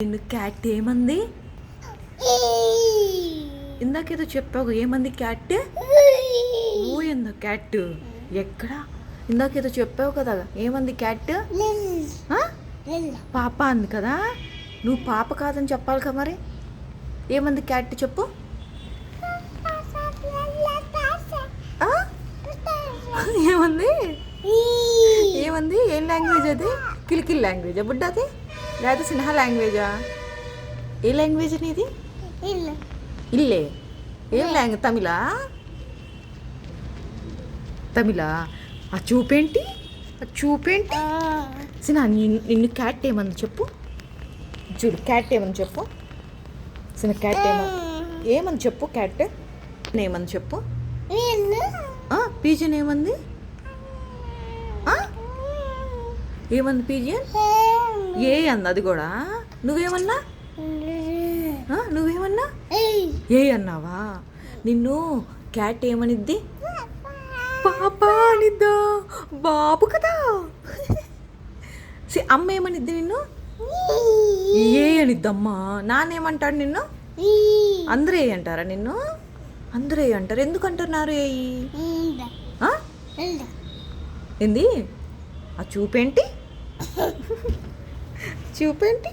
నిన్ను క్యాట్ ఏమంది? ఇందాకేదో చెప్పావు, ఏమంది క్యాట్? ఓ ఏందో క్యాట్ ఎక్కడ? ఇందాకేదో చెప్పావు కదా, ఏమంది క్యాట్? పాప అంది కదా. నువ్వు పాప కాదని చెప్పాలి కదా మరి. ఏమంది క్యాట్ చెప్పు. ఏమంది? ఏమంది? ఏం లాంగ్వేజ్ అది? కిలికిల్ లాంగ్వేజా బుడ్డది, లేదా సిన్హా లాంగ్వేజా? ఏ లాంగ్వేజ్ నీది? ఇల్లే. ఏం లాంగ్వేజ్? తమిళా? తమిళా? ఆ చూపేంటి? ఆ చూపేంటి? సిన్హా నిన్ను క్యాట్ ఏమంది చెప్పు. చూడు క్యాట్ ఏమని చెప్పు. సిన్హా క్యాట్ ఏమని చెప్పు. క్యాట్ ఏమని చెప్పు. పీజన్ ఏమంది? ఏమంది పీజన్? ఏ అంది అది కూడా. నువ్వేమన్నా? నువ్వేమన్నా? ఏ అన్నావా? నిన్ను క్యాట్ ఏమనిద్ది? పాప అనిద్దా? బాబు కదా. అమ్మ ఏమనిద్ది నిన్ను? ఏ అనిద్దమ్మా. నాన్నేమంటాడు నిన్ను? అందరూ ఏ అంటారా నిన్ను? అందరూ ఏ అంటారు. ఎందుకు అంటున్నారు ఏ? ఏంది? ఆ చూపేంటి? చూపేంటి?